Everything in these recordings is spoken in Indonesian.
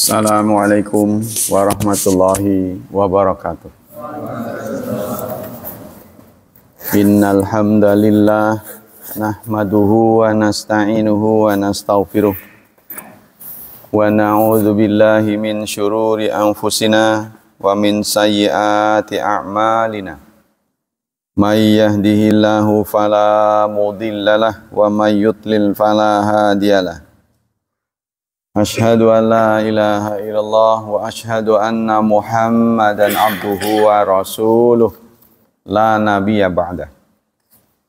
Assalamualaikum warahmatullahi wabarakatuh. Innal hamdalillah nahmaduhu wa nasta'inuhu wa nastaghfiruh wa na'udzu billahi min syururi anfusina wa min sayyiati a'malina. May yahdihillahu fala mudhillalah wa may yudlil fala hadiyalah. Asyhadu an la ilaha illallah wa asyhadu anna Muhammadan abduhu wa rasuluh la nabiyya ba'dah.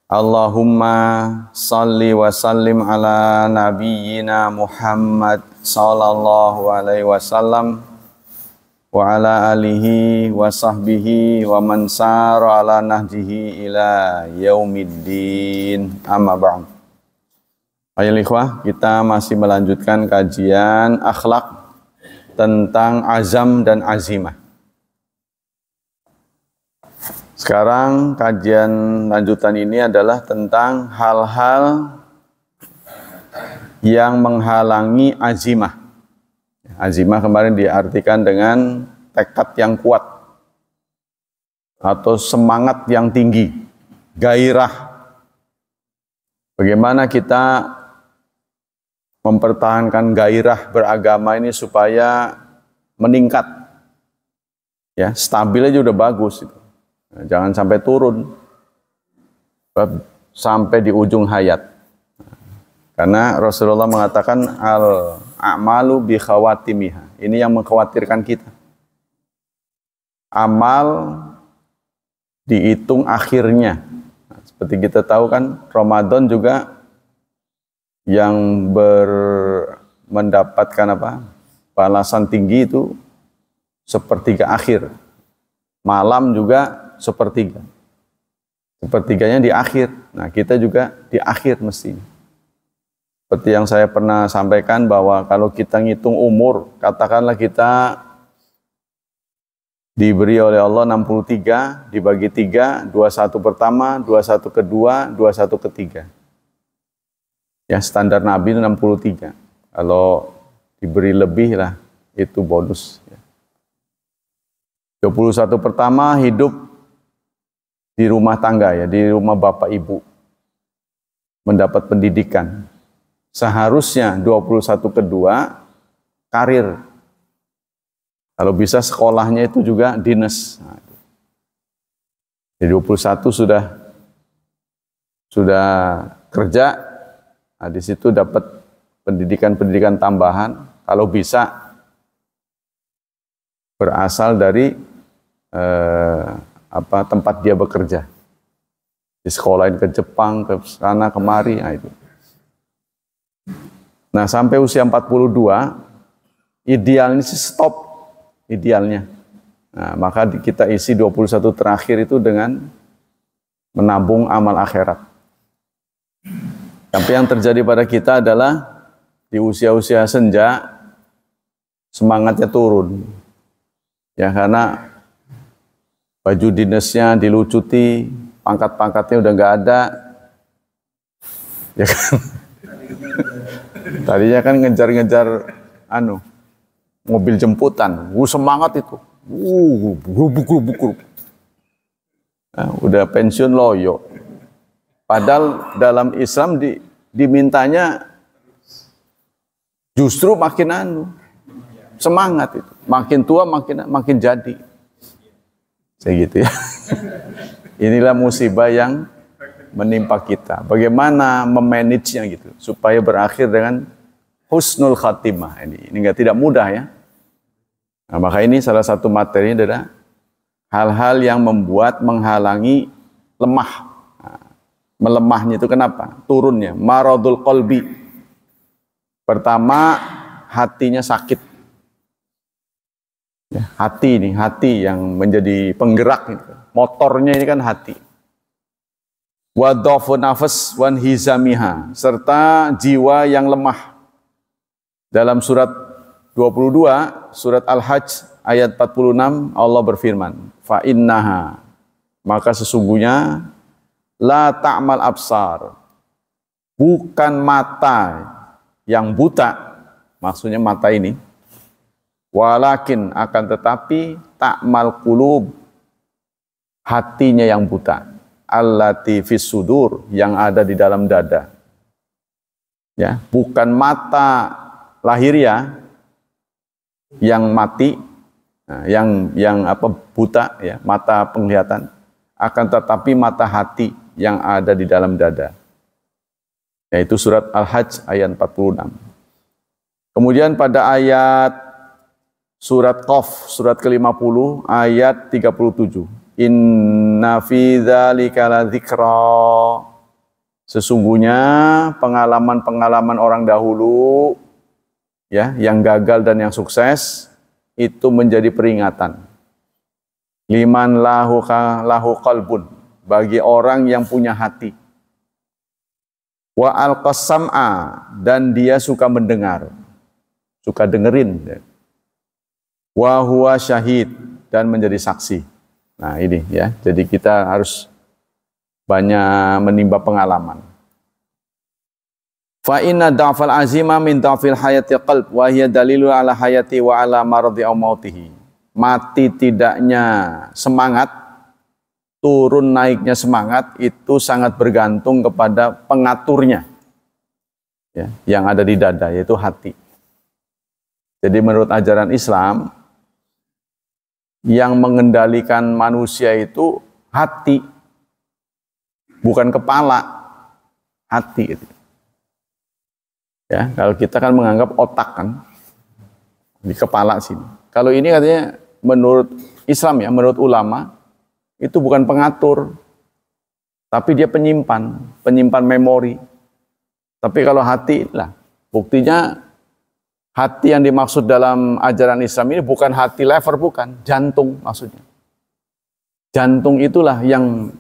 Allahumma salli wa sallim ala nabiyyina Muhammad sallallahu alaihi wasallam wa ala alihi wa sahbihi wa man sara ala nahjihi ila yaumiddin, amma ba'd. Ayo ikhwah, kita masih melanjutkan kajian akhlak tentang azam dan azimah. Sekarang kajian lanjutan ini adalah tentang hal-hal yang menghalangi azimah. Azimah kemarin diartikan dengan tekad yang kuat atau semangat yang tinggi, gairah. Bagaimana kita mempertahankan gairah beragama ini supaya meningkat, ya, stabil aja udah bagus itu. Nah, jangan sampai turun sampai di ujung hayat, karena Rasulullah mengatakan al-a'malu bi khawatimiha. Ini yang mengkhawatirkan kita. Amal dihitung akhirnya. Nah, seperti kita tahu kan, Ramadan juga yang mendapatkan balasan tinggi itu sepertiga akhir. Malam juga sepertiga. Sepertiganya di akhir. Nah, kita juga di akhir mestinya. Seperti yang saya pernah sampaikan bahwa kalau kita ngitung umur, katakanlah kita diberi oleh Allah 63, dibagi 3, 21 pertama, 21 kedua, 21 ketiga. Ya, standar Nabi 63. Kalau diberi lebih lah, itu bonus. 21 pertama hidup di rumah tangga, ya, di rumah bapak ibu. Mendapat pendidikan. Seharusnya 21 kedua, karir. Kalau bisa sekolahnya itu juga dinas. Di 21 sudah kerja. Nah, di situ dapat pendidikan tambahan, kalau bisa berasal dari tempat dia bekerja. Di sekolahin ke Jepang, ke sana kemari, nah itu. Nah, sampai usia 42, idealnya sih stop, idealnya. Nah, maka kita isi 21 terakhir itu dengan menabung amal akhirat. Tapi yang terjadi pada kita adalah di usia-usia senja semangatnya turun. Ya, karena baju dinasnya dilucuti, pangkat-pangkatnya udah nggak ada. Ya kan? Tadinya kan ngejar-ngejar mobil jemputan. Semangat itu. Grubuk. Nah, udah pensiun loyo. Padahal dalam Islam dimintanya justru makin semangat itu. Makin tua makin jadi. Kayak gitu ya. Inilah musibah yang menimpa kita. Bagaimana memanagenya gitu supaya berakhir dengan husnul khatimah. Ini tidak mudah ya. Nah, maka ini salah satu materi adalah hal-hal yang menghalangi lemah. Melemahnya itu kenapa? Turunnya. Maradul qalbi. Pertama, hatinya sakit. Ya, hati yang menjadi penggerak. Motornya ini kan hati. Wa dhafu nafas wan hizamiha. Serta jiwa yang lemah. Dalam surat 22, surat Al-Hajj ayat 46, Allah berfirman, fa innaha, maka sesungguhnya la ta'mal absar, bukan mata yang buta, maksudnya mata ini Walakin akan tetapi ta'mal qulub, hatinya yang buta, allati fis sudur, yang ada di dalam dada. Ya, bukan mata lahiriah yang mati, yang buta ya, mata penglihatan, akan tetapi mata hati yang ada di dalam dada. Yaitu surat Al-Hajj ayat 46. Kemudian pada ayat surat Qaf, surat ke-50 ayat 37. Inna fi dzalika ladzikra. Sesungguhnya pengalaman-pengalaman orang dahulu ya, yang gagal dan yang sukses itu menjadi peringatan. Liman lahu qalbun, bagi orang yang punya hati. Wa alqasam'a, dan dia suka mendengar, suka dengerin. Wa huwa syahid, dan menjadi saksi. Nah ini ya, jadi kita harus banyak menimba pengalaman. Fa inna da'fal azima min da'fil hayati qalb wa hiya dalilu ala hayati wa ala maradi aw mautihi. Mati tidaknya semangat, turun naiknya semangat itu sangat bergantung kepada pengaturnya. Ya, yang ada di dada, yaitu hati. Jadi menurut ajaran Islam, yang mengendalikan manusia itu hati, bukan kepala, hati. Gitu. Ya, kalau kita kan menganggap otak kan di kepala sini. Kalau ini katanya menurut Islam ya, menurut ulama itu bukan pengatur, tapi dia penyimpan memori. Tapi kalau hati lah, buktinya hati yang dimaksud dalam ajaran Islam ini bukan hati lever, bukan, jantung maksudnya. Jantung itulah yang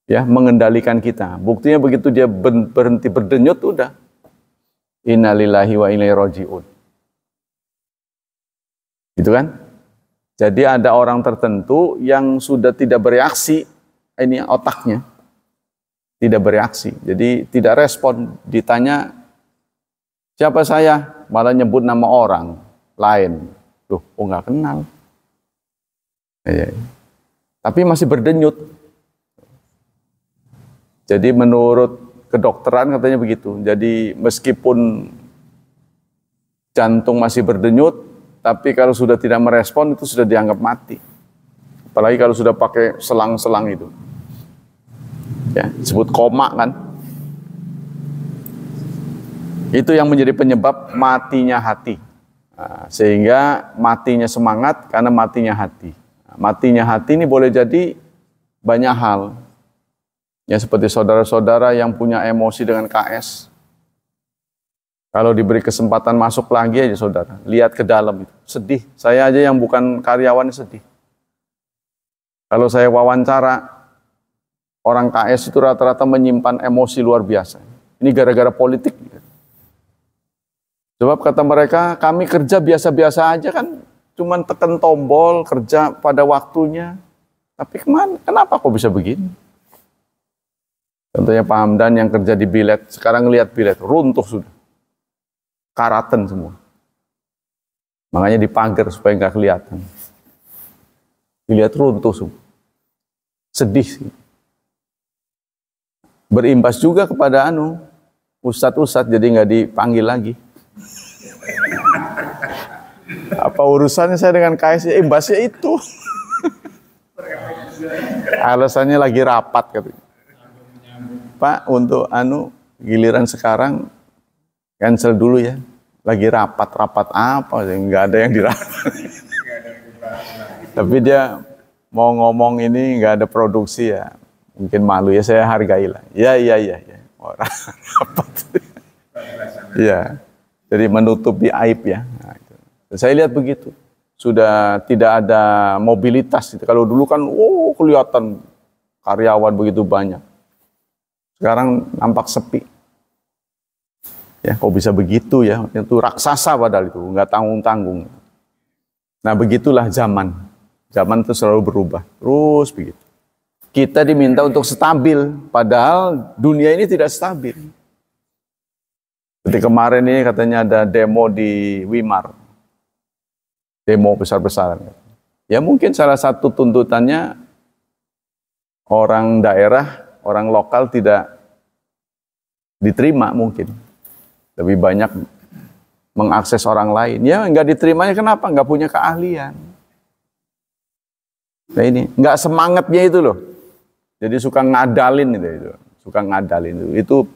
ya mengendalikan kita. Buktinya begitu dia berhenti berdenyut, udah innalillahi wa inna ilaihi raji'un. Gitu kan? Jadi ada orang tertentu yang sudah tidak bereaksi, ini otaknya tidak bereaksi. Jadi tidak respon, ditanya siapa saya, malah nyebut nama orang lain. Loh, oh nggak kenal. Tapi masih berdenyut. Jadi menurut kedokteran katanya begitu. Jadi meskipun jantung masih berdenyut, tapi kalau sudah tidak merespon itu sudah dianggap mati. Apalagi kalau sudah pakai selang-selang itu. Ya, disebut koma kan. Itu yang menjadi penyebab matinya hati. Nah, sehingga matinya semangat karena matinya hati. Nah, matinya hati ini boleh jadi banyak hal. Ya, seperti saudara-saudara yang punya emosi dengan KS. Kalau diberi kesempatan masuk lagi aja saudara, lihat ke dalam itu, sedih. Saya aja yang bukan karyawan sedih. Kalau saya wawancara, orang KS itu rata-rata menyimpan emosi luar biasa. Ini gara-gara politik. Sebab kata mereka, kami kerja biasa-biasa aja kan, cuman tekan tombol, kerja pada waktunya. Tapi kenapa kok bisa begini? Contohnya Pak Hamdan yang kerja di Bilet, sekarang lihat Bilet, runtuh sudah. Karatan semua. Makanya dipagar supaya nggak kelihatan. Dilihat runtuh semua. Sedih sih. Berimbas juga kepada ustadz-ustadz, jadi nggak dipanggil lagi. Apa urusannya saya dengan KS? Imbasnya itu. Alasannya lagi rapat katanya. Pak, untuk giliran sekarang cancel dulu ya. Lagi rapat apa? Nggak ada yang dirapat. Tapi dia mau ngomong ini nggak ada produksi ya. Mungkin malu ya, saya hargailah. Ya. Orang rapat. Ya. Jadi menutupi aib ya. Nah, itu. Saya lihat begitu. Sudah tidak ada mobilitas. Kalau dulu kan, kelihatan karyawan begitu banyak. Sekarang nampak sepi. Ya, kok bisa begitu ya? Itu raksasa padahal itu, nggak tanggung-tanggung. Nah, begitulah zaman. Zaman itu selalu berubah, terus begitu. Kita diminta untuk stabil, padahal dunia ini tidak stabil. Seperti kemarin ini katanya ada demo di Wimar. demo besar-besaran. Ya mungkin salah satu tuntutannya orang daerah, orang lokal tidak diterima mungkin. Lebih banyak mengakses orang lain. Ya nggak diterimanya kenapa? Nggak punya keahlian. Nah ini, nggak semangatnya itu loh. Jadi suka ngadalin itu. Suka ngadalin itu.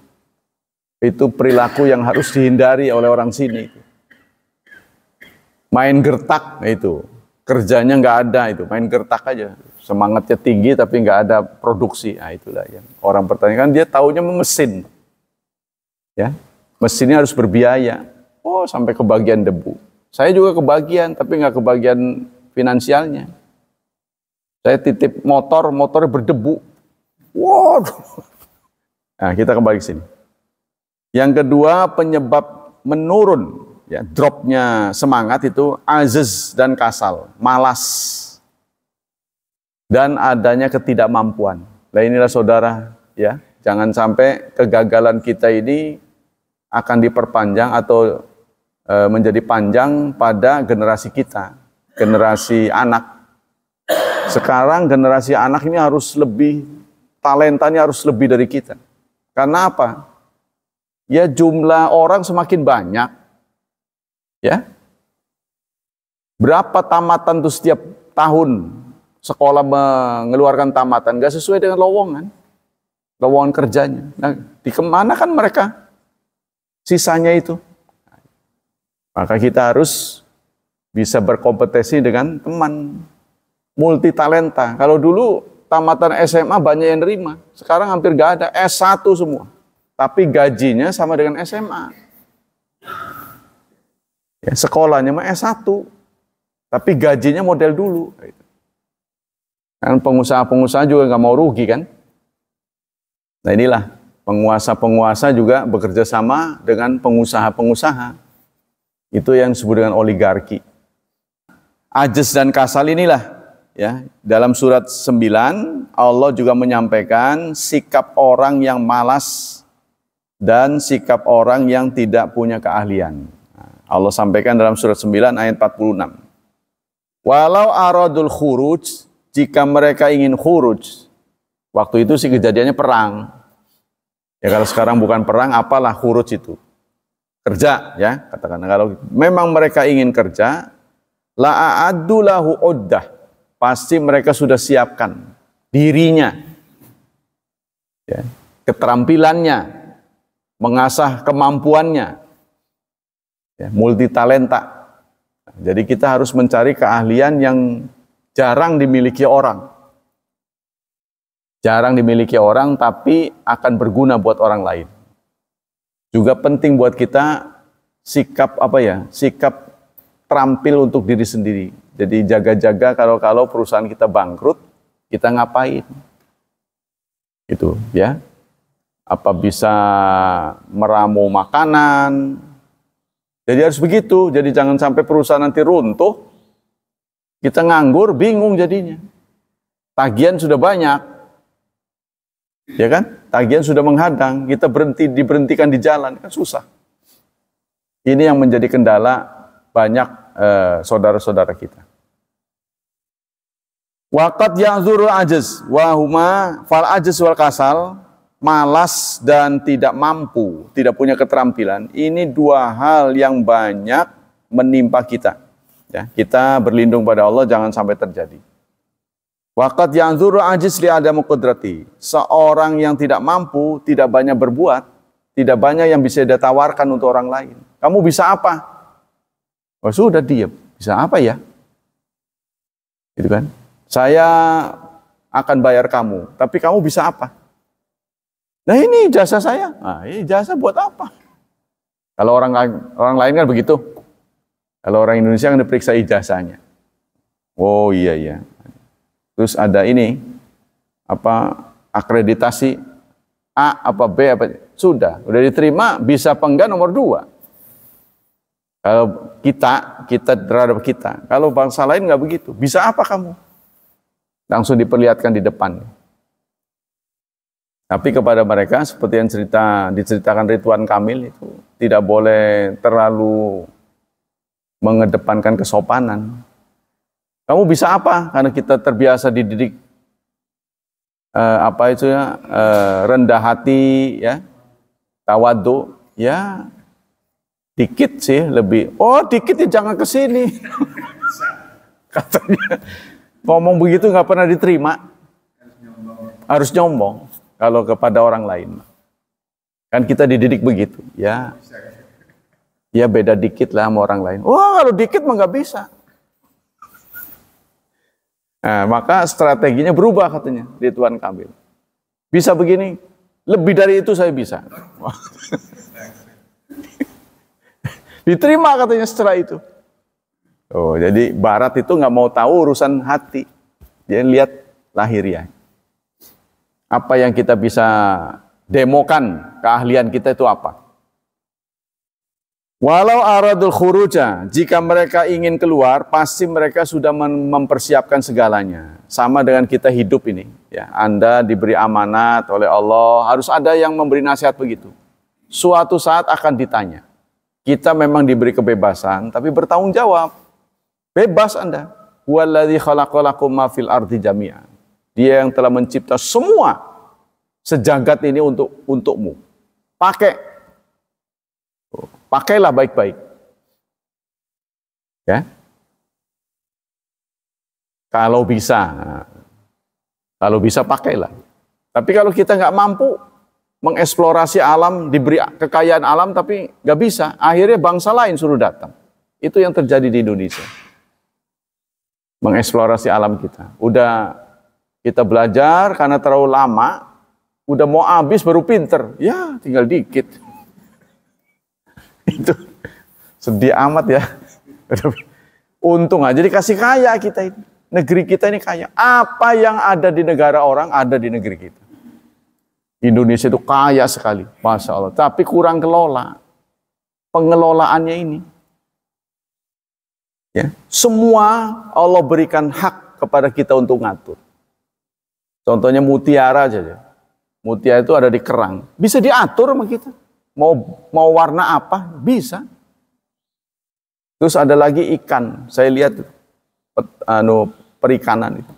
Itu perilaku yang harus dihindari oleh orang sini. Main gertak itu. Kerjanya nggak ada itu, main gertak aja. Semangatnya tinggi tapi nggak ada produksi. Nah itulah yang orang pertanyakan, dia taunya mesin. Ya, mesinnya harus berbiaya. Oh sampai kebagian debu. Saya juga kebagian tapi nggak kebagian finansialnya. Saya titip motornya berdebu. Wow. Nah kita kembali ke sini. Yang kedua penyebab menurun, ya, dropnya semangat itu ajaz dan kasal, malas, dan adanya ketidakmampuan. Nah inilah saudara, ya, jangan sampai kegagalan kita ini akan diperpanjang atau menjadi panjang pada generasi kita, generasi anak. Sekarang generasi anak ini harus lebih, talentanya harus lebih dari kita. Karena apa? Ya jumlah orang semakin banyak. Ya. Berapa tamatan tuh setiap tahun sekolah mengeluarkan tamatan, nggak sesuai dengan lowongan kerjanya. Nah, di kemana kan mereka sisanya itu? Maka kita harus bisa berkompetisi dengan teman multi talenta. Kalau dulu tamatan SMA banyak yang nerima, sekarang hampir nggak ada, S1 semua. Tapi gajinya sama dengan SMA. Ya, sekolahnya mah S1, tapi gajinya model dulu. Kan pengusaha-pengusaha juga nggak mau rugi kan? Nah inilah, penguasa-penguasa juga bekerja sama dengan pengusaha-pengusaha. Itu yang disebut dengan oligarki. Ajaz dan kasal inilah, ya, dalam surat 9, Allah juga menyampaikan sikap orang yang malas dan sikap orang yang tidak punya keahlian. Allah sampaikan dalam surat 9 ayat 46. Walau aradul khuruj, jika mereka ingin khuruj, waktu itu sih kejadiannya perang. Ya kalau sekarang bukan perang, apalah khuruj itu? Kerja, ya, katakan. Kalau memang mereka ingin kerja, la'addu lahu uddah, pasti mereka sudah siapkan dirinya, ya, keterampilannya, mengasah kemampuannya, ya, multi talenta. Jadi kita harus mencari keahlian yang jarang dimiliki orang. Jarang dimiliki orang tapi akan berguna buat orang lain. Juga penting buat kita sikap sikap terampil untuk diri sendiri. Jadi jaga-jaga kalau perusahaan kita bangkrut, kita ngapain? Itu, ya. Apa bisa meramu makanan. Jadi harus begitu. Jadi jangan sampai perusahaan nanti runtuh, kita nganggur, bingung jadinya. Tagihan sudah banyak, ya kan? Tagihan sudah menghadang, kita diberhentikan di jalan, kan susah. Ini yang menjadi kendala banyak saudara-saudara kita. Waqad ya'zuru ajaz wa huma fal ajaz wal kasal, malas dan tidak mampu, tidak punya keterampilan. Ini dua hal yang banyak menimpa kita. Ya, kita berlindung pada Allah jangan sampai terjadi. Waqad yanzuru ajiz li adamu qudrati. Seorang yang tidak mampu, tidak banyak berbuat, tidak banyak yang bisa dia tawarkan untuk orang lain. Kamu bisa apa? Oh sudah diam. Bisa apa ya? Gitu kan? Saya akan bayar kamu, tapi kamu bisa apa? Nah ini jasa saya. Nah, ini jasa buat apa? Kalau orang lain kan begitu. Kalau orang Indonesia kan diperiksa ijazahnya. Oh iya. Terus ada ini akreditasi A apa B apa sudah diterima, bisa apa enggak nomor 2. Kalau kita terhadap kita. Kalau bangsa lain nggak begitu. Bisa apa kamu? Langsung diperlihatkan di depan. Tapi kepada mereka seperti yang diceritakan Ridwan Kamil itu tidak boleh terlalu mengedepankan kesopanan. Kamu bisa apa? Karena kita terbiasa dididik rendah hati, ya, tawadhu, ya, dikit sih lebih. Oh, dikit ya jangan ke sini. Katanya ngomong begitu nggak pernah diterima. Harus nyombong kalau kepada orang lain. Kan kita dididik begitu, ya. Ya beda dikit lah sama orang lain. Wah, kalau dikit mah nggak bisa. Nah, maka strateginya berubah katanya Ridwan Kamil. Bisa begini, lebih dari itu saya bisa. Diterima katanya setelah itu. Oh, jadi Barat itu nggak mau tahu urusan hati. Dia lihat lahiriah. Apa yang kita bisa demokan, keahlian kita itu apa? Walau aradul khuruja, jika mereka ingin keluar, pasti mereka sudah mempersiapkan segalanya. Sama dengan kita hidup ini. Ya, Anda diberi amanat oleh Allah, harus ada yang memberi nasihat begitu. Suatu saat akan ditanya. Kita memang diberi kebebasan, tapi bertanggung jawab. Bebas Anda. Huwallazi khalaqalakum ma fil ardi jami'an. Dia yang telah mencipta semua sejagat ini untukmu. Pakailah baik-baik. Ya. Kalau bisa pakailah. Tapi kalau kita nggak mampu mengeksplorasi alam, diberi kekayaan alam tapi nggak bisa, akhirnya bangsa lain suruh datang. Itu yang terjadi di Indonesia. Mengeksplorasi alam kita. Udah kita belajar karena terlalu lama, udah mau habis baru pinter. Ya, tinggal dikit. Itu sedih amat ya. Untung aja dikasih kaya kita ini. Negeri kita ini kaya. Apa yang ada di negara orang ada di negeri kita. Indonesia itu kaya sekali, Masya Allah. Tapi kurang kelola. Pengelolaannya ini. Ya, semua Allah berikan hak kepada kita untuk ngatur. Contohnya mutiara aja. Ya. Mutiara itu ada di kerang. Bisa diatur sama kita. Mau warna apa? Bisa. Terus ada lagi ikan. Saya lihat perikanan itu.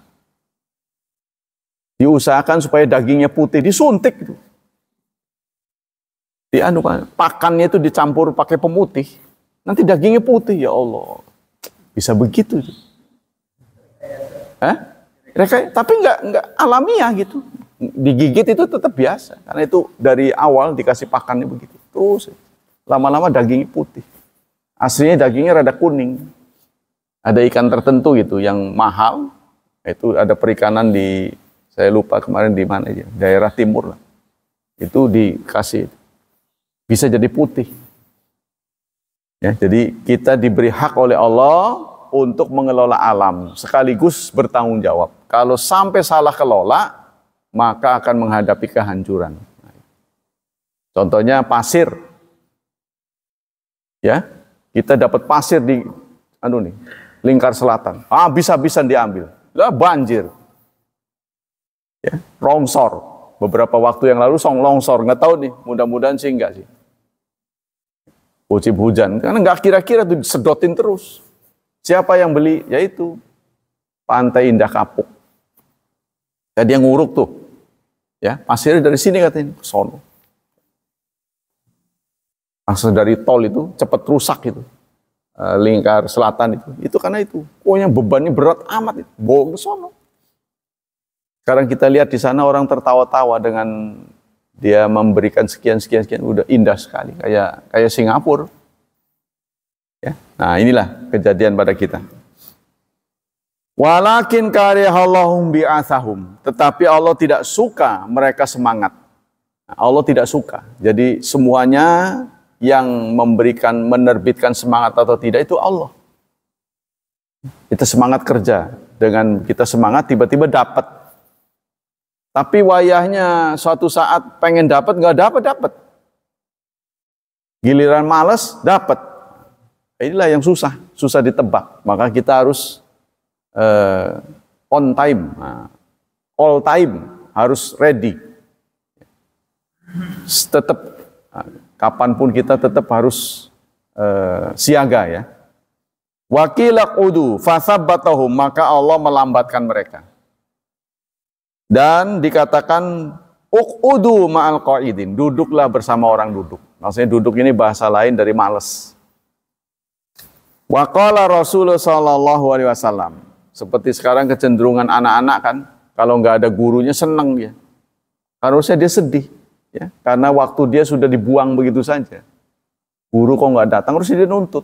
Diusahakan supaya dagingnya putih, disuntik itu. Pakannya itu dicampur pakai pemutih. Nanti dagingnya putih, ya Allah. Bisa begitu. Tapi nggak alamiah gitu. Digigit itu tetap biasa. Karena itu dari awal dikasih pakannya begitu. Terus lama-lama dagingnya putih. Aslinya dagingnya rada kuning. Ada ikan tertentu gitu yang mahal. Itu ada perikanan di, saya lupa kemarin di mana aja. Daerah timur lah. Itu dikasih. Bisa jadi putih. Ya, jadi kita diberi hak oleh Allah untuk mengelola alam. Sekaligus bertanggung jawab. Kalau sampai salah kelola, maka akan menghadapi kehancuran. Contohnya pasir. Ya, kita dapat pasir di Lingkar Selatan. Habis-habisan diambil. Lah banjir. Ya, longsor. Beberapa waktu yang lalu longsor, nggak tahu nih, mudah-mudahan sih enggak sih. Musim hujan, karena nggak kira-kira tuh sedotin terus. Siapa yang beli? Yaitu Pantai Indah Kapuk. Jadi yang nguruk tuh. Ya, pasirnya dari sini katanya ke sono. Langsung dari tol itu cepat rusak itu. Lingkar Selatan itu. Itu karena itu. Pokoknya bebannya berat amat itu. Bawa ke sono. Sekarang kita lihat di sana orang tertawa-tawa dengan dia memberikan sekian udah indah sekali kayak Singapura. Ya. Nah, inilah kejadian pada kita. Walakin karihallahum bi'athahum. Tetapi Allah tidak suka mereka semangat. Allah tidak suka. Jadi semuanya yang menerbitkan semangat atau tidak itu Allah. Kita semangat kerja. Dengan kita semangat tiba-tiba dapat. Tapi wayahnya suatu saat pengen dapat, nggak dapat. Giliran malas, dapat. Inilah yang susah ditebak. Maka kita harus on time, all time, harus ready. Kapanpun kita tetap harus siaga ya. Wa qila qudu fasabbatahum, maka Allah melambatkan mereka. Dan dikatakan uqudu ma'al qaidin, duduklah bersama orang duduk. Maksudnya duduk ini bahasa lain dari males. Wa qala Rasulullah sallallahu alaihi wasallam, seperti sekarang kecenderungan anak-anak kan, kalau nggak ada gurunya seneng dia. Harusnya dia sedih, ya, karena waktu dia sudah dibuang begitu saja. Guru kok nggak datang, harusnya dia nuntut.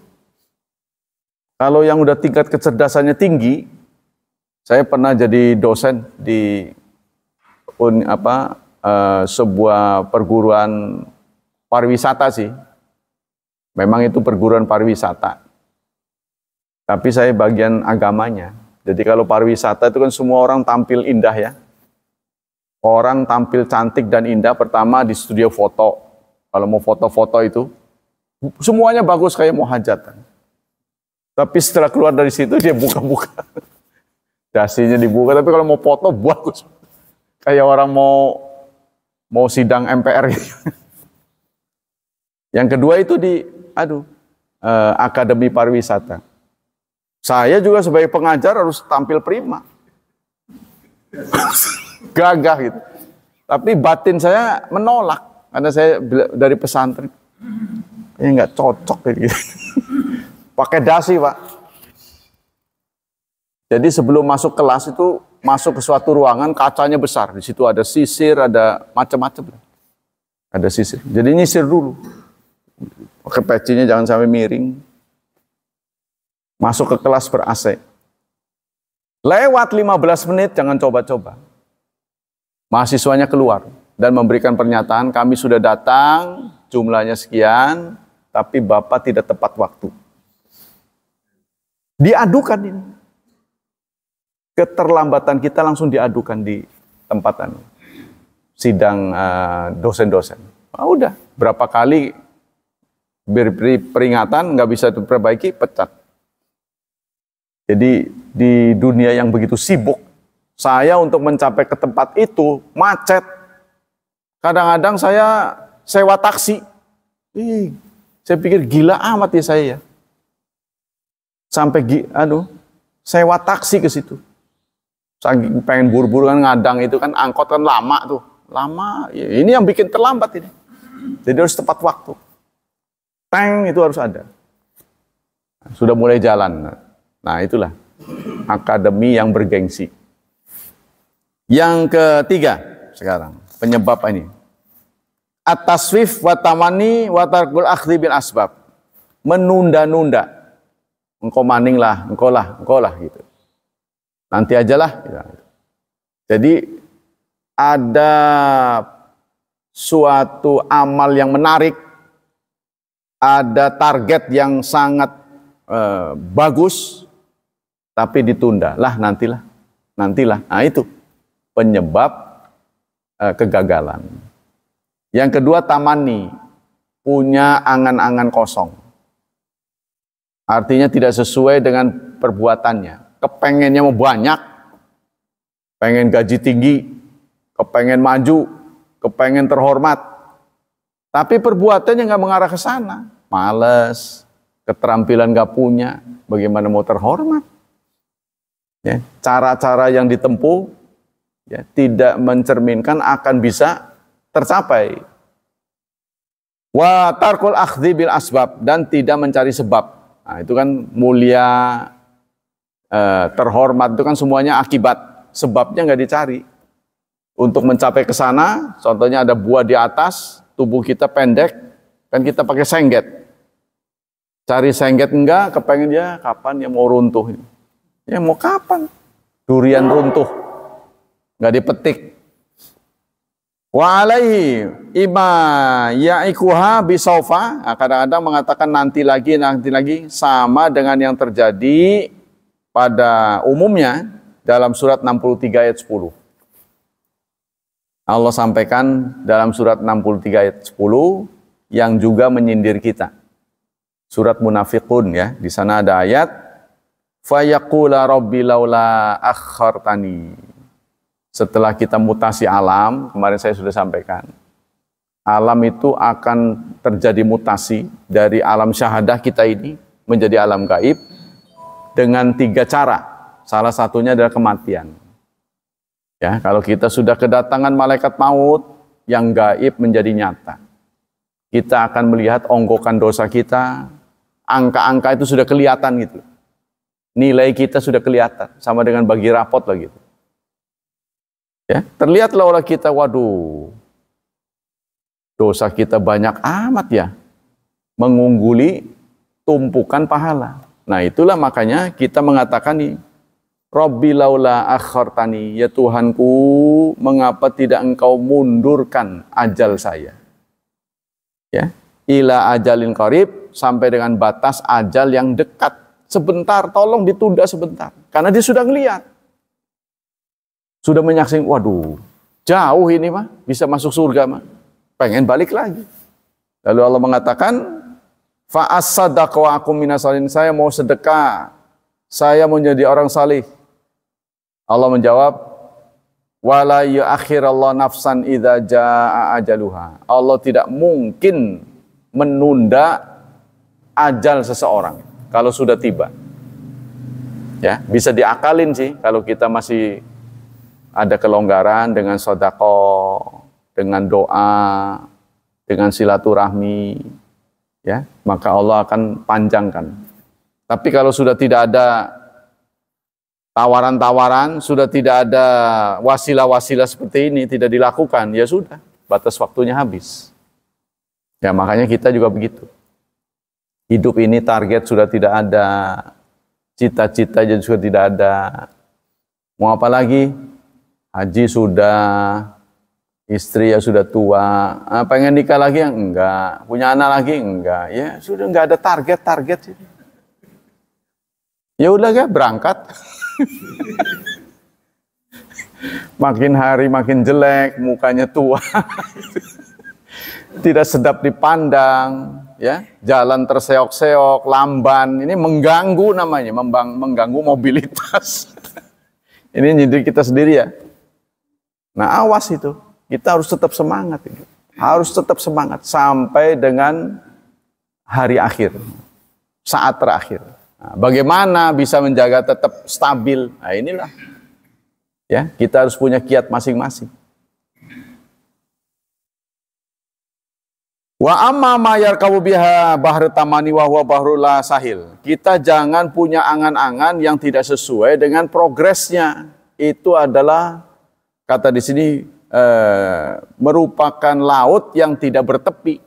Kalau yang udah tingkat kecerdasannya tinggi, saya pernah jadi dosen di sebuah perguruan pariwisata sih. Memang itu perguruan pariwisata. Tapi saya bagian agamanya. Jadi kalau pariwisata itu kan semua orang tampil indah ya. Orang tampil cantik dan indah pertama di studio foto. Kalau mau foto-foto itu semuanya bagus kayak mau hajatan. Tapi setelah keluar dari situ dia buka-buka. Dasinya dibuka, tapi kalau mau foto bagus. Kayak orang mau sidang MPR gitu. Yang kedua itu Akademi Pariwisata. Saya juga sebagai pengajar harus tampil prima. Gagah gitu. Tapi batin saya menolak. Karena saya dari pesantren. Ya nggak cocok kayak gitu. Pakai dasi, Pak. Jadi sebelum masuk kelas itu masuk ke suatu ruangan, kacanya besar. Di situ ada sisir, ada macam-macam. Ada sisir. Jadi nyisir dulu. Pakai pecinya jangan sampai miring. Masuk ke kelas ber-AC. Lewat 15 menit jangan coba-coba. Mahasiswanya keluar dan memberikan pernyataan, kami sudah datang, jumlahnya sekian, tapi Bapak tidak tepat waktu. Diadukan ini. Keterlambatan kita langsung diadukan di tempat sidang dosen-dosen. Udah, berapa kali beri peringatan, nggak bisa diperbaiki, pecat. Jadi di dunia yang begitu sibuk, saya untuk mencapai ke tempat itu macet. Kadang-kadang saya sewa taksi. Saya pikir gila amat ya saya ya. Sampai sewa taksi ke situ. Saking pengen buru-buru kan ngadang itu kan angkot kan lama tuh. Lama. Ya, ini yang bikin terlambat ini. Jadi harus tepat waktu. Tank itu harus ada. Sudah mulai jalan. Nah itulah akademi yang bergengsi. Yang ketiga sekarang penyebab ini. At-taswif wa tamani wa tarkul akhdhi bil asbab. Menunda-nunda. Engkau maning lah, engkau lah gitu. Nanti ajalah. Gitu. Jadi ada suatu amal yang menarik, ada target yang sangat bagus, tapi ditunda. Nantilah. Nah itu penyebab kegagalan. Yang kedua tamani, punya angan-angan kosong. Artinya tidak sesuai dengan perbuatannya. Kepengennya mau banyak, pengen gaji tinggi, kepengen maju, kepengen terhormat. Tapi perbuatannya nggak mengarah ke sana. Males, keterampilan nggak punya, bagaimana mau terhormat? Ya, cara-cara yang ditempuh ya, tidak mencerminkan akan bisa tercapai. Wa tarkul akhdhi bil asbab, dan tidak mencari sebab. Nah, itu kan mulia, terhormat itu kan semuanya akibat, sebabnya nggak dicari. Untuk mencapai ke sana, contohnya ada buah di atas, tubuh kita pendek, kan kita pakai sengget. Cari sengget enggak, kepengen ya kapan ya mau runtuh. Ya mau kapan? Durian runtuh, nggak dipetik. Wa alaihi ima ya'ikuha bisaufa. Kadang-kadang mengatakan nanti lagi sama dengan yang terjadi pada umumnya dalam surat 63 ayat 10. Allah sampaikan dalam surat 63 ayat 10 yang juga menyindir kita. Surat Munafiqun ya, di sana ada ayat fayaqula rabbi laula akhartani. Setelah kita mutasi alam, kemarin saya sudah sampaikan, alam itu akan terjadi mutasi dari alam syahadah kita ini menjadi alam gaib. dengan 3 cara. Salah satunya adalah kematian. Ya, kalau kita sudah kedatangan malaikat maut, yang gaib menjadi nyata. Kita akan melihat onggokan dosa kita, angka-angka itu sudah kelihatan gitu. Nilai kita sudah kelihatan, sama dengan bagi rapot lah gitu. Ya, terlihatlah oleh kita, waduh, dosa kita banyak amat ya, mengungguli tumpukan pahala. Nah itulah makanya kita mengatakan nih, Rabbi laula akhartani, ya Tuhanku, mengapa tidak engkau mundurkan ajal saya? Ya, ila ajalin qarib, sampai dengan batas ajal yang dekat. Sebentar, tolong ditunda sebentar. Karena dia sudah ngelihat. Sudah menyaksikan, waduh, jauh ini mah, bisa masuk surga mah. Pengen balik lagi. Lalu Allah mengatakan, fa'as-sadaq wa akum minasalin, saya mau sedekah, saya mau jadi orang salih. Allah menjawab, wala yu'akhirallahu nafsan idza jaa ajaluha. Allah tidak mungkin menunda ajal seseorang kalau sudah tiba. Ya, bisa diakalin sih kalau kita masih ada kelonggaran dengan sedekah, dengan doa, dengan silaturahmi, ya, maka Allah akan panjangkan. Tapi kalau sudah tidak ada tawaran-tawaran, sudah tidak ada wasilah-wasilah seperti ini, tidak dilakukan, ya sudah, batas waktunya habis. Ya, makanya kita juga begitu. Hidup ini target sudah tidak ada, cita-cita juga tidak ada. Mau apa lagi? Haji sudah, istri ya sudah tua, pengen nikah lagi yang enggak, punya anak lagi enggak, ya sudah enggak ada target. Ya udah ya berangkat. Makin hari makin jelek, mukanya tua, tidak sedap dipandang, ya, jalan terseok-seok, lamban, ini mengganggu namanya, mengganggu mobilitas. Ini nyindir kita sendiri ya. Nah awas itu, kita harus tetap semangat, harus tetap semangat sampai dengan hari akhir, saat terakhir. Nah, bagaimana bisa menjaga tetap stabil? Nah inilah, ya, kita harus punya kiat masing-masing. Wa amma ma yarkabu biha bahru tamani wa huwa bahrul la sahil. Kita jangan punya angan-angan yang tidak sesuai dengan progresnya. Itu adalah, kata di sini, merupakan laut yang tidak bertepi.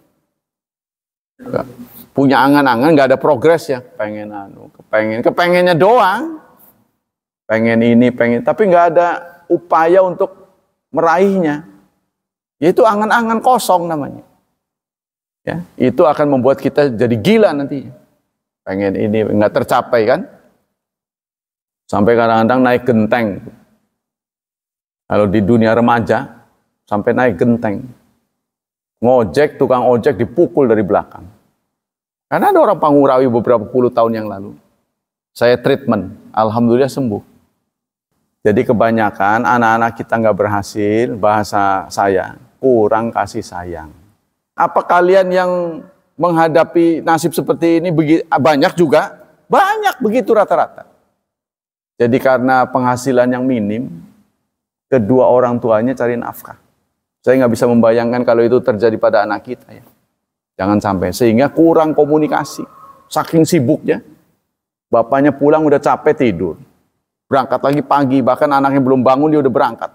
Punya angan-angan nggak ada progres ya, kepengennya doang, pengen ini, tapi nggak ada upaya untuk meraihnya. Yaitu angan-angan kosong namanya. Ya, itu akan membuat kita jadi gila nantinya. Pengen ini nggak tercapai kan? Sampai kadang-kadang naik genteng. Kalau di dunia remaja sampai naik genteng. Ngojek, tukang ojek dipukul dari belakang. Karena ada orang Pangurawi beberapa puluh tahun yang lalu. Saya treatment, alhamdulillah sembuh. Jadi kebanyakan anak-anak kita nggak berhasil, bahasa saya, kurang kasih sayang. Apa kalian yang menghadapi nasib seperti ini banyak juga? Banyak begitu rata-rata. Jadi karena penghasilan yang minim, kedua orang tuanya cari nafkah. Saya nggak bisa membayangkan kalau itu terjadi pada anak kita ya. Jangan sampai, sehingga kurang komunikasi. Saking sibuknya, bapaknya pulang udah capek tidur. Berangkat lagi pagi, bahkan anaknya belum bangun dia udah berangkat.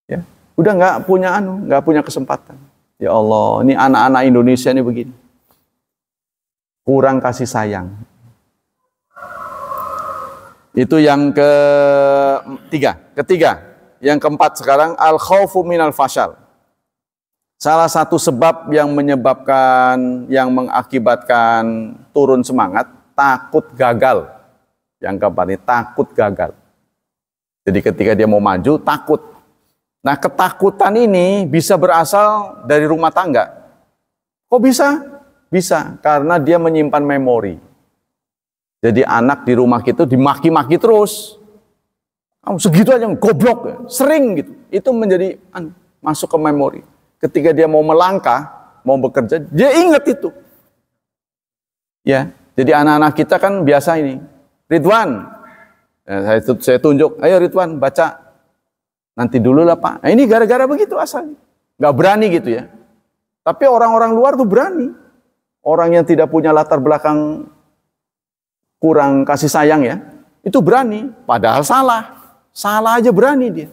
Ya, udah nggak punya kesempatan. Ya Allah, ini anak-anak Indonesia ini begini. Kurang kasih sayang. Itu yang ketiga. Yang keempat sekarang, al-khawfu minal fashal. Salah satu sebab yang mengakibatkan turun semangat, takut gagal. Yang keempat ini, takut gagal. Jadi ketika dia mau maju, takut. Nah, ketakutan ini bisa berasal dari rumah tangga. Kok bisa? Bisa, karena dia menyimpan memori. Jadi anak di rumah kita dimaki-maki terus. Kamu segitu aja goblok, sering gitu. Itu menjadi masuk ke memori. Ketika dia mau melangkah, mau bekerja, dia ingat itu. Ya, jadi anak-anak kita kan biasa ini. Ridwan. Saya tunjuk, ayo Ridwan baca. Nanti dulu lah Pak. Nah, ini gara-gara begitu asalnya. Nggak berani gitu ya. Tapi orang-orang luar tuh berani. Orang yang tidak punya latar belakang kurang kasih sayang ya, itu berani. Padahal salah. Salah aja berani dia.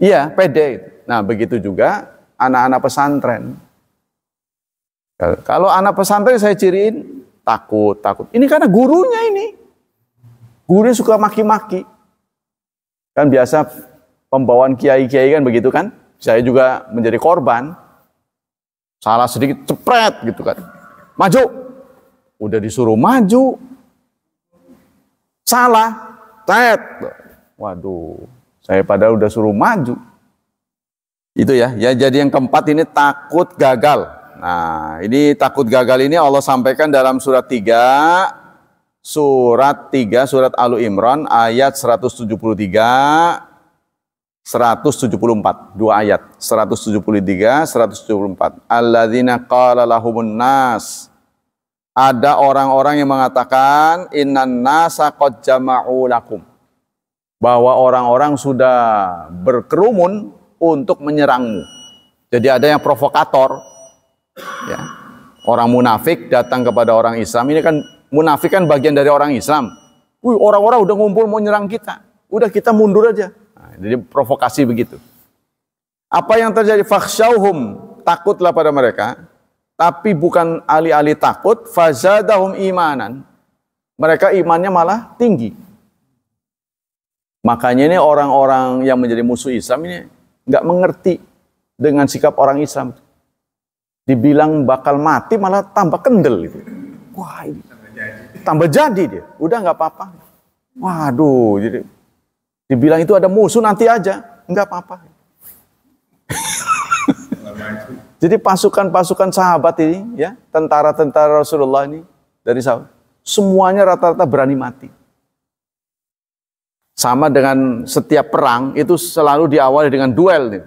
Iya, pede. Nah, begitu juga anak-anak pesantren. Kalau anak pesantren saya ciriin takut. Ini karena gurunya ini. Gurunya suka maki-maki. Kan biasa pembawaan kiai-kiai kan begitu kan. Saya juga menjadi korban. Salah sedikit cepret gitu kan. Maju. Udah disuruh maju. Salah. Tet. Waduh. Saya padahal udah suruh maju. Itu ya. Ya jadi yang keempat ini takut gagal. Nah, ini takut gagal ini Allah sampaikan dalam surat 3 surat Al Imran ayat 173 174, dua ayat 173 174. Alladzina qala lahumun nas, ada orang-orang yang mengatakan innan nasa qad jama'u lakum, bahwa orang-orang sudah berkerumun untuk menyerangmu. Jadi ada yang provokator ya. Orang munafik datang kepada orang Islam. Ini kan munafik kan bagian dari orang Islam. Wih, orang-orang udah ngumpul mau nyerang kita. Udah kita mundur aja. Nah, jadi provokasi begitu. Apa yang terjadi? Fakhshawhum, takutlah pada mereka. Tapi bukan alih-alih takut, fazadahum imanan. Mereka imannya malah tinggi. Makanya ini orang-orang yang menjadi musuh Islam ini nggak mengerti dengan sikap orang Islam. Dibilang bakal mati malah tambah kendel gitu. Wah, ini tambah jadi dia. Udah nggak apa-apa. Waduh, jadi dibilang itu ada musuh nanti aja, nggak apa-apa. Jadi pasukan-pasukan sahabat ini, ya, tentara-tentara Rasulullah ini dari sahabat, semuanya rata-rata berani mati. Sama dengan setiap perang itu selalu diawali dengan duel nih.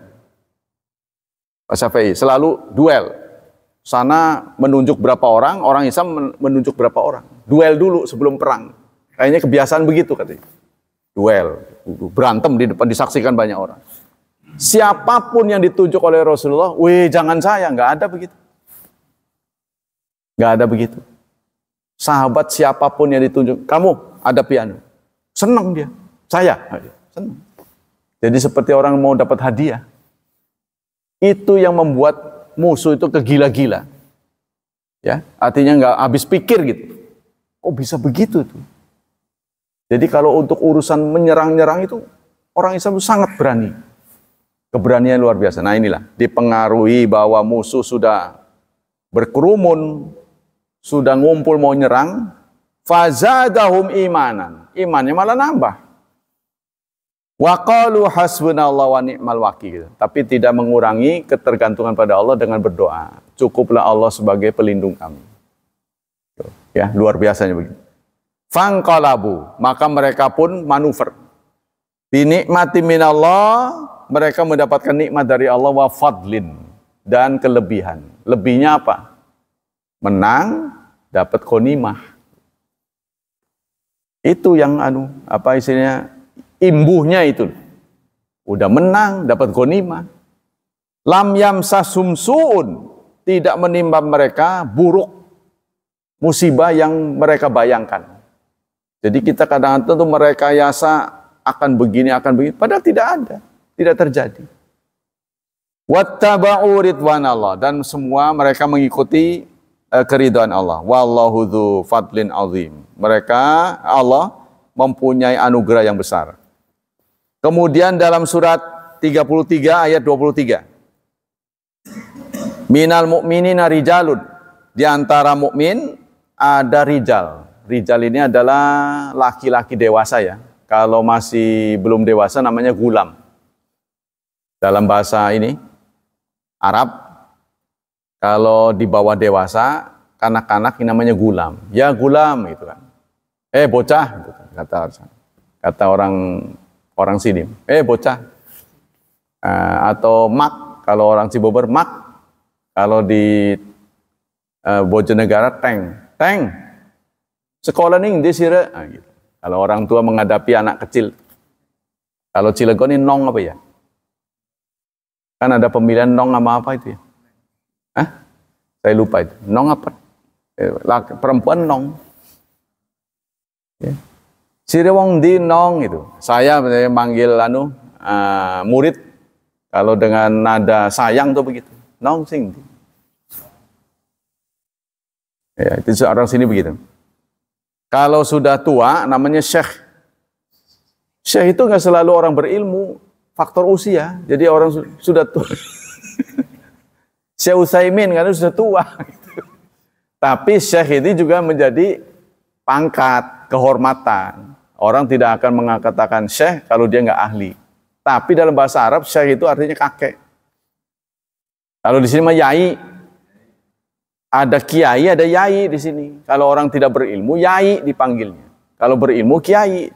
Pak Syafi'i, selalu duel. Sana menunjuk berapa orang, orang Islam menunjuk berapa orang. Duel dulu sebelum perang. Kayaknya kebiasaan begitu katanya. Duel, berantem di depan, disaksikan banyak orang. Siapapun yang ditunjuk oleh Rasulullah, weh jangan saya, nggak ada begitu. Nggak ada begitu. Sahabat siapapun yang ditunjuk, kamu ada piano. Senang dia, saya. Senang. Jadi seperti orang mau dapat hadiah. Itu yang membuat musuh itu kegila-gila. Ya, artinya nggak habis pikir gitu. Oh bisa begitu tuh. Jadi kalau untuk urusan menyerang-nyerang itu orang Islam itu sangat berani. Keberanian luar biasa. Nah inilah, dipengaruhi bahwa musuh sudah berkerumun, sudah ngumpul mau nyerang, fazadahum imanan. Imannya malah nambah. Wa qalu hasbunallahu wa ni'mal wakil. Tapi tidak mengurangi ketergantungan pada Allah dengan berdoa. Cukuplah Allah sebagai pelindung kami. Ya, luar biasanya begitu. Fangqalabu, maka mereka pun manuver. Bi nikmati minallah, mereka mendapatkan nikmat dari Allah, wa fadlin, dan kelebihan. Lebihnya apa? Menang, dapat ghanimah. Itu yang apa istilahnya? Imbuhnya itu. Udah menang, dapat ghanimah. Lam yamsasum su'un, tidak menimpa mereka buruk musibah yang mereka bayangkan. Jadi kita kadang-kadang tuh merekayasa akan begini, padahal tidak ada, tidak terjadi. Wattaba'u ridwanallah, dan semua mereka mengikuti keridhaan Allah. Wallahu dzu fadlin azim. Mereka, Allah mempunyai anugerah yang besar. Kemudian dalam surat 33 ayat 23. Minal mu'minina rijalun. Di antara mukmin ada rijal. Rijal ini adalah laki-laki dewasa ya. Kalau masih belum dewasa namanya gulam. Dalam bahasa ini Arab, kalau di bawah dewasa, kanak-kanak ini namanya gulam. Ya gulam gitu kan. Bocah gitu kan, kata orang sini. Bocah. Atau mak, kalau orang Cibober mak. Kalau di Bojonegara teng. Sekolah nih di sira. Nah, gitu. Kalau orang tua menghadapi anak kecil. Kalau Cilegon ini nong apa ya? Kan ada pemilihan nong sama apa itu ya? Hah? Saya lupa itu. Nong apa? Perempuan nong. Ya. Sire wong di nong itu. Saya manggil murid kalau dengan nada sayang tuh begitu. Nong sing. Ya, itu orang sini begitu. Kalau sudah tua namanya syekh. Syekh itu nggak selalu orang berilmu, faktor usia. Jadi orang sudah tua. Syekh Utsaimin karena sudah tua. Tapi syekh ini juga menjadi pangkat, kehormatan. Orang tidak akan mengatakan syekh kalau dia nggak ahli. Tapi dalam bahasa Arab syekh itu artinya kakek. Kalau di sini mah yai. Ada kiai, ada yai di sini. Kalau orang tidak berilmu, yai dipanggilnya. Kalau berilmu, kiai.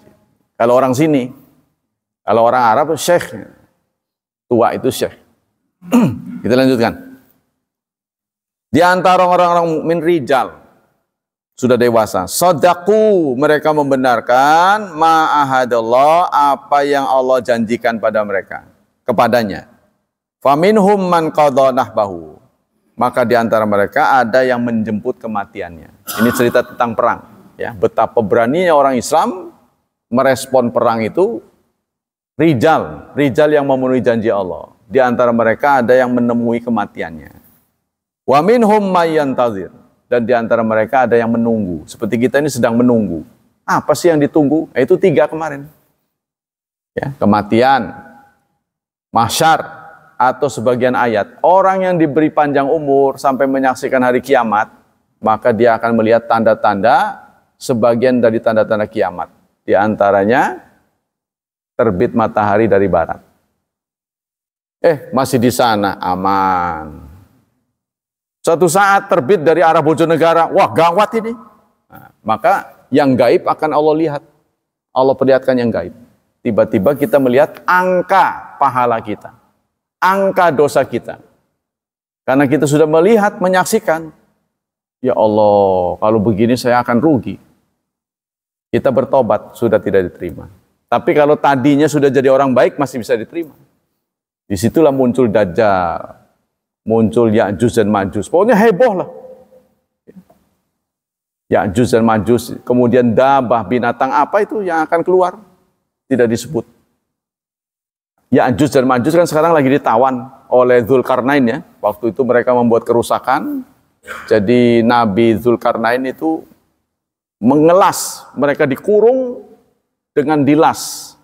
Kalau orang sini, kalau orang Arab, syekh. Tua itu syekh. Kita lanjutkan. Di antara orang-orang mukmin rijal, sudah dewasa. Shadaku, mereka membenarkan ma'ahadallah, apa yang Allah janjikan pada mereka. Kepadanya. Faminhum man qadha nahbahu. Maka di antara mereka ada yang menjemput kematiannya. Ini cerita tentang perang. Ya, betapa beraninya orang Islam merespon perang itu. Rijal yang memenuhi janji Allah. Di antara mereka ada yang menemui kematiannya. Wa minhum may yantazir. Dan di antara mereka ada yang menunggu. Seperti kita ini sedang menunggu. Apa sih yang ditunggu? Itu 3 kemarin. Ya, kematian, mahsyar, atau sebagian ayat. Orang yang diberi panjang umur sampai menyaksikan hari kiamat, maka dia akan melihat tanda-tanda, sebagian dari tanda-tanda kiamat. Di antaranya terbit matahari dari barat. Masih di sana, aman. Suatu saat terbit dari arah Bojonegara, wah gawat ini. Nah, maka yang gaib akan Allah lihat. Allah perlihatkan yang gaib. Tiba-tiba kita melihat angka pahala kita. Angka dosa kita. Karena kita sudah melihat, menyaksikan. Ya Allah, kalau begini saya akan rugi. Kita bertobat, sudah tidak diterima. Tapi kalau tadinya sudah jadi orang baik, masih bisa diterima. Disitulah muncul Dajjal, muncul Ya'juj dan Ma'juj. Pokoknya heboh lah. Ya'juj dan Ma'juj, kemudian dabah, binatang apa itu yang akan keluar? Tidak disebut. Ya'juj dan Ma'juj kan sekarang lagi ditawan oleh Dzulkarnain ya. Waktu itu mereka membuat kerusakan. Jadi Nabi Dzulkarnain itu mengelas, mereka dikurung dengan dilas.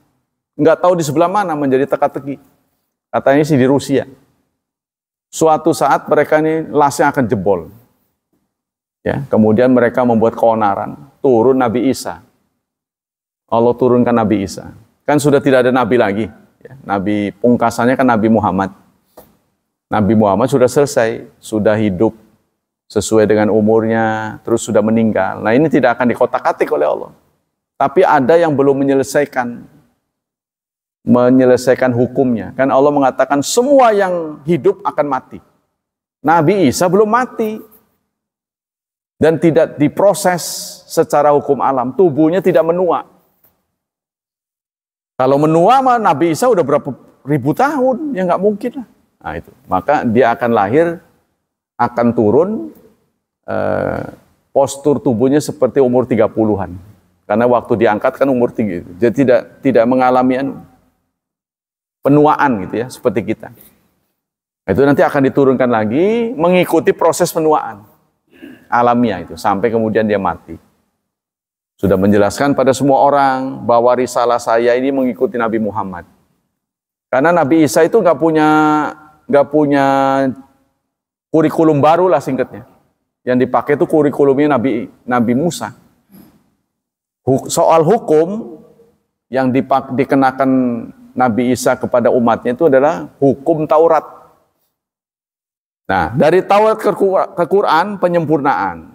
Nggak tahu di sebelah mana menjadi teka-teki. Katanya sih di Rusia. Suatu saat mereka ini lasnya akan jebol. Ya, kemudian mereka membuat keonaran, turun Nabi Isa. Allah turunkan Nabi Isa. Kan sudah tidak ada nabi lagi. Ya, nabi pungkasannya kan Nabi Muhammad. Nabi Muhammad sudah selesai, sudah hidup sesuai dengan umurnya, terus sudah meninggal. Nah ini tidak akan dikotak-katik oleh Allah. Tapi ada yang belum menyelesaikan hukumnya. Kan Allah mengatakan semua yang hidup akan mati. Nabi Isa belum mati. Dan tidak diproses secara hukum alam. Tubuhnya tidak menua. Kalau menua mah Nabi Isa udah berapa ribu tahun. Ya nggak mungkin lah. Nah itu. Maka dia akan lahir, akan turun, postur tubuhnya seperti umur 30-an. Karena waktu diangkat kan umur tinggi. Jadi tidak mengalami penuaan gitu ya, seperti kita. Itu nanti akan diturunkan lagi mengikuti proses penuaan alamiah itu sampai kemudian dia mati. Sudah menjelaskan pada semua orang bahwa risalah saya ini mengikuti Nabi Muhammad. Karena Nabi Isa itu nggak punya kurikulum baru lah singkatnya. Yang dipakai itu kurikulumnya Nabi Musa. Soal hukum yang dikenakan Nabi Isa kepada umatnya itu adalah hukum Taurat. Nah, dari Taurat ke Quran penyempurnaan.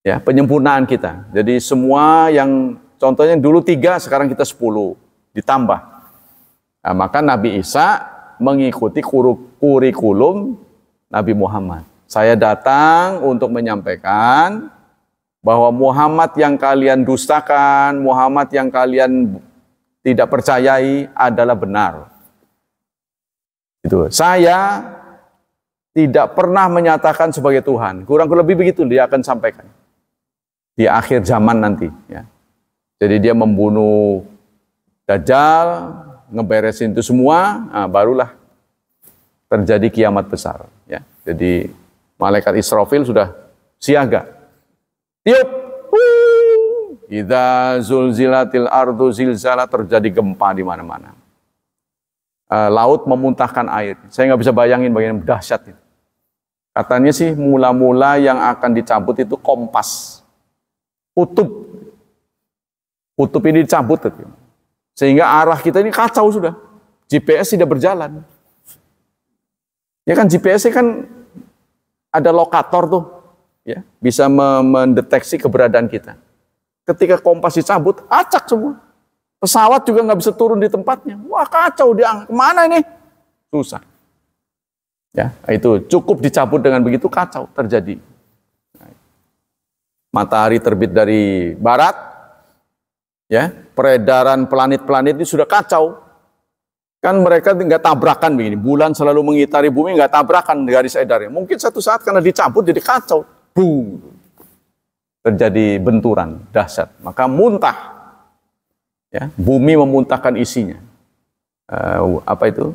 Ya, penyempurnaan kita. Jadi semua yang contohnya dulu 3, sekarang kita 10 ditambah. Nah, maka Nabi Isa mengikuti kurikulum Nabi Muhammad. Saya datang untuk menyampaikan bahwa Muhammad yang kalian dustakan, Muhammad yang kalian tidak percayai adalah benar. Itu. Saya tidak pernah menyatakan sebagai Tuhan. Kurang lebih begitu dia akan sampaikan di akhir zaman nanti. Ya. Jadi dia membunuh Dajjal, ngeberesin itu semua, nah, barulah terjadi kiamat besar. Ya. Jadi malaikat Israfil sudah siaga. Tiup, idza zulzilatil ardu zilzala, terjadi gempa di mana-mana. Laut memuntahkan air. Saya nggak bisa bayangin bagaimana dahsyat itu. Katanya sih mula-mula yang akan dicabut itu kompas, kutub ini dicabut, sehingga arah kita ini kacau sudah. GPS tidak berjalan. Ya kan GPS kan ada lokator tuh. Ya, bisa mendeteksi keberadaan kita. Ketika kompas dicabut, acak semua. Pesawat juga nggak bisa turun di tempatnya. Wah kacau, dia kemana ini? Susah. Ya, itu cukup dicabut dengan begitu kacau terjadi. Matahari terbit dari barat, ya, peredaran planet-planet ini sudah kacau. Kan mereka nggak tabrakan begini. Bulan selalu mengitari bumi, nggak tabrakan garis edarnya. Mungkin satu saat karena dicabut jadi kacau. Boom. Terjadi benturan dahsyat, maka muntah, ya, bumi memuntahkan isinya. Apa itu?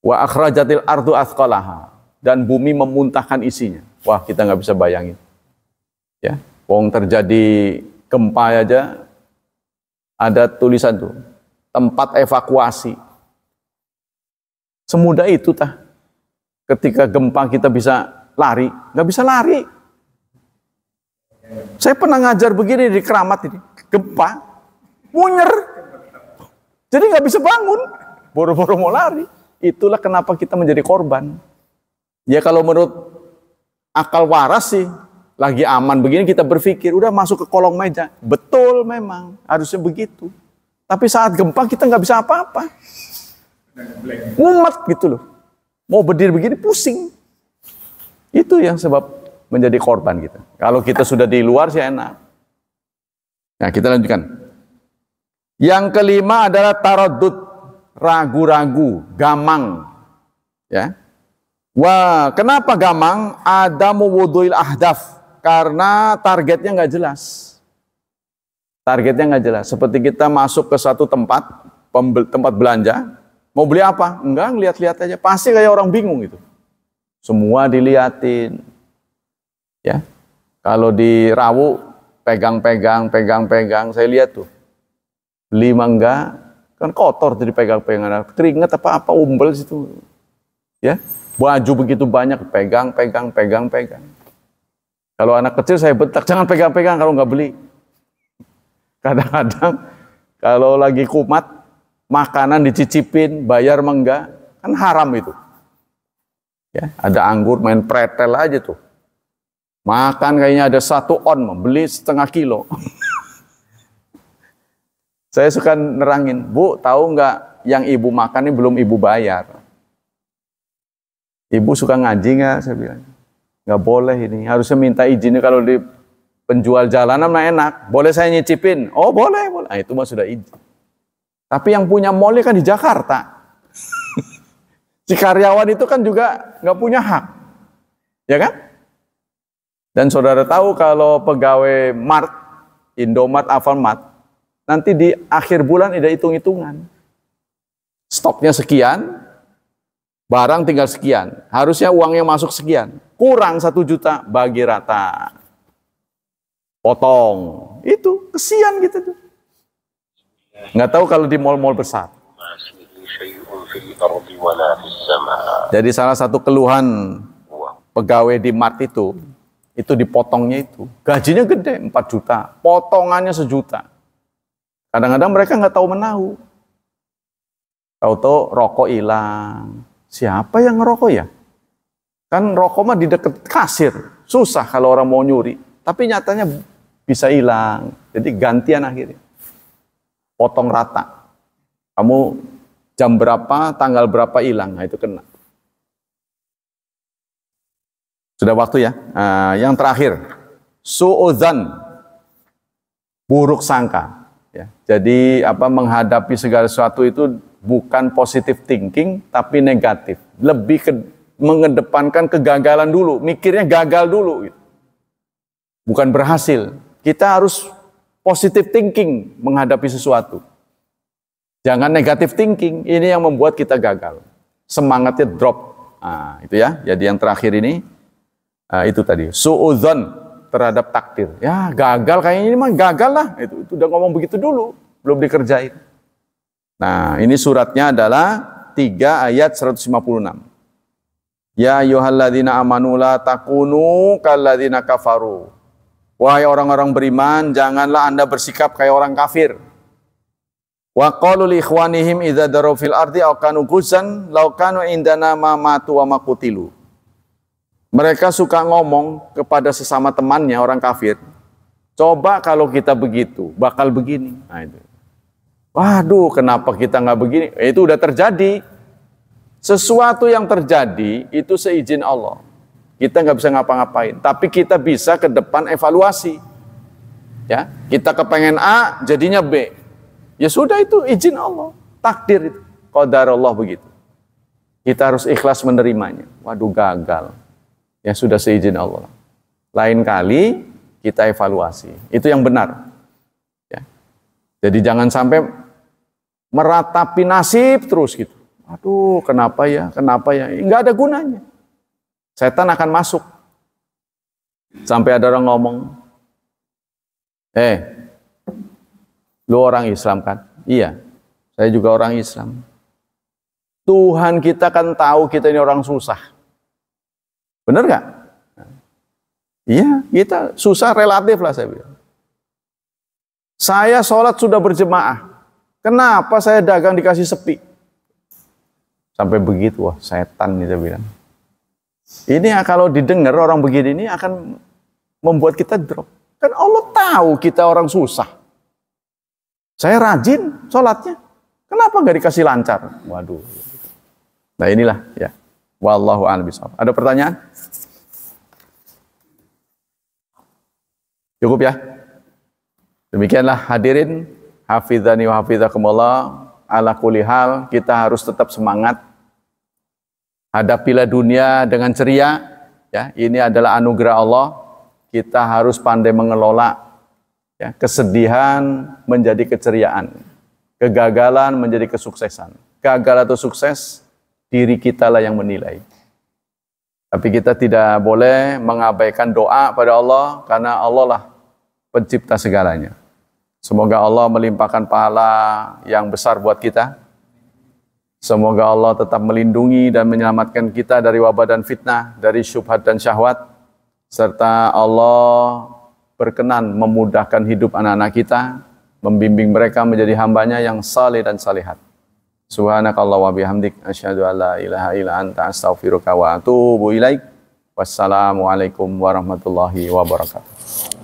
Wa akhrajatil ardu athqalaha, dan bumi memuntahkan isinya. Wah, kita nggak bisa bayangin. Ya, wong terjadi gempa aja ada tulisan tuh, tempat evakuasi. Semudah itu tah. Ketika gempa kita bisa lari, nggak bisa lari. Saya pernah ngajar begini di Keramat ini, gempa, munyer, jadi nggak bisa bangun, boro-boro mau lari. Itulah kenapa kita menjadi korban. Ya kalau menurut akal waras sih, lagi aman begini kita berpikir, udah masuk ke kolong meja, betul memang, harusnya begitu. Tapi saat gempa kita nggak bisa apa-apa, ngumet gitu loh, mau berdiri begini pusing. Itu yang sebab menjadi korban kita. Kalau kita sudah di luar sih enak. Nah, kita lanjutkan. Yang kelima adalah taraddud, ragu-ragu, gamang. Ya. Wah, kenapa gamang? Adamu wudu'il ahdaf. Karena targetnya nggak jelas. Targetnya nggak jelas. Seperti kita masuk ke satu tempat, tempat belanja, mau beli apa? Enggak, lihat-lihat aja. Pasti kayak orang bingung gitu. Semua diliatin, ya. Kalau di Rawu pegang-pegang, saya lihat tuh, beli mangga kan kotor tuh dipegang-pegang, keringet apa umbel situ, ya. Baju begitu banyak pegang. Kalau anak kecil saya bentak, jangan pegang-pegang kalau nggak beli. Kadang-kadang kalau lagi kumat, makanan dicicipin, bayar mangga, kan haram itu. Ya, ada anggur main pretel aja tuh. Makan kayaknya ada 1 on, beli setengah kilo. Saya suka nerangin, Bu, tahu nggak yang ibu makan ini belum ibu bayar. Ibu suka ngaji nggak? Saya bilang, nggak boleh ini. Harusnya minta izinnya kalau di penjual jalanan mah enak. Boleh saya nyicipin? Oh boleh. Nah, itu mah sudah izin. Tapi yang punya mallnya kan di Jakarta. Si karyawan itu kan juga nggak punya hak, ya kan? Dan saudara tahu kalau pegawai Mart, Indomart, Alfamart, nanti di akhir bulan ada hitung-hitungan. Stoknya sekian, barang tinggal sekian. Harusnya uangnya masuk sekian, kurang 1 juta, bagi rata, potong. Itu kesian gitu tuh. Nggak tahu kalau di mal-mal besar. Jadi salah satu keluhan pegawai di Mart itu dipotongnya itu. Gajinya gede, 4 juta. Potongannya 1 juta. Kadang-kadang mereka nggak tahu menahu. Tahu-tahu rokok hilang. Siapa yang ngerokok ya? Kan rokok mah di dekat kasir. Susah kalau orang mau nyuri. Tapi nyatanya bisa hilang. Jadi gantian akhirnya. Potong rata. Kamu jam berapa, tanggal berapa hilang, nah itu kena. Sudah waktu ya. Yang terakhir, Su'udzan, buruk sangka. Ya. Jadi menghadapi segala sesuatu itu bukan positive thinking, tapi negatif. Lebih mengedepankan kegagalan dulu, mikirnya gagal dulu. Gitu. Bukan berhasil. Kita harus positive thinking menghadapi sesuatu. Jangan negatif thinking, ini yang membuat kita gagal. Semangatnya drop. Nah, itu ya. Jadi yang terakhir ini, itu tadi. Su'udzon terhadap takdir. Ya, gagal kayaknya ini mah gagal lah. Itu udah ngomong begitu dulu, belum dikerjain. Nah, ini suratnya adalah 3 ayat 156. Ya ayyuhalladzina amanu la takunu kalladzina kafaru. Wahai orang-orang beriman, janganlah Anda bersikap kayak orang kafir. Wa qalu li ikhwanihim idza daru fil ardi aw kanu ghuzzan law kanu indana ma matu wa maqutilu. Mereka suka ngomong kepada sesama temannya orang kafir, coba kalau kita begitu, bakal begini. Nah, itu. Waduh, kenapa kita nggak begini? Itu udah terjadi. Sesuatu yang terjadi itu seizin Allah. Kita nggak bisa ngapa-ngapain, tapi kita bisa ke depan evaluasi. Ya, kita kepengen A, jadinya B. Ya sudah, itu izin Allah, takdir itu, qadar Allah begitu. Kita harus ikhlas menerimanya. Waduh, gagal. Ya sudah seizin Allah. Lain kali kita evaluasi. Itu yang benar. Ya. Jadi jangan sampai meratapi nasib terus gitu. Aduh, kenapa ya? Kenapa ya? Enggak ada gunanya. Setan akan masuk. Sampai ada orang ngomong, lu orang Islam kan? Iya, saya juga orang Islam. Tuhan kita kan tahu kita ini orang susah. Benar gak? Iya, kita susah relatif lah saya bilang. Saya sholat sudah berjemaah. Kenapa saya dagang dikasih sepi? Sampai begitu, wah setan nih saya bilang. Ini kalau didengar orang begini ini akan membuat kita drop. Kan Allah tahu kita orang susah. Saya rajin sholatnya. Kenapa nggak dikasih lancar? Waduh. Nah inilah ya. Wallahu a'lam bishawab. Ada pertanyaan? Cukup ya? Demikianlah hadirin. Hafizani wa hafizakumullah. Ala kulli hal kita harus tetap semangat. Hadapilah dunia dengan ceria. Ya, ini adalah anugerah Allah. Kita harus pandai mengelola. Ya, kesedihan menjadi keceriaan, kegagalan menjadi kesuksesan. Gagal atau sukses, diri kita lah yang menilai. Tapi kita tidak boleh mengabaikan doa pada Allah, karena Allah lah pencipta segalanya. Semoga Allah melimpahkan pahala yang besar buat kita. Semoga Allah tetap melindungi dan menyelamatkan kita dari wabah dan fitnah, dari syubhat dan syahwat, serta Allah berkenan memudahkan hidup anak-anak kita, membimbing mereka menjadi hambanya yang saleh dan salihat. Subhanakallah wa bihamdik, asyhadu an la ilaha illa anta, astaghfiruka wa atubu ilaik. Wassalamualaikum warahmatullahi wabarakatuh.